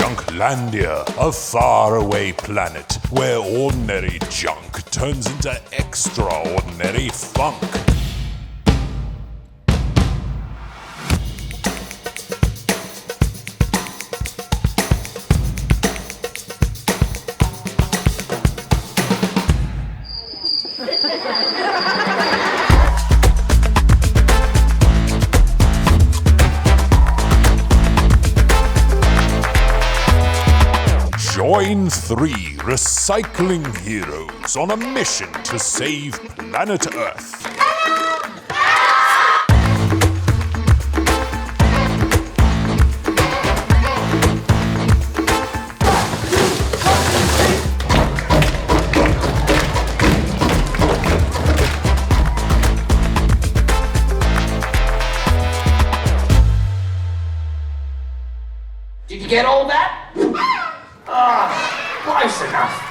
Junklandia, a faraway planet where ordinary junk turns into extraordinary funk. Join 3 recycling heroes on a mission to save planet Earth. Did you get all that? Close enough.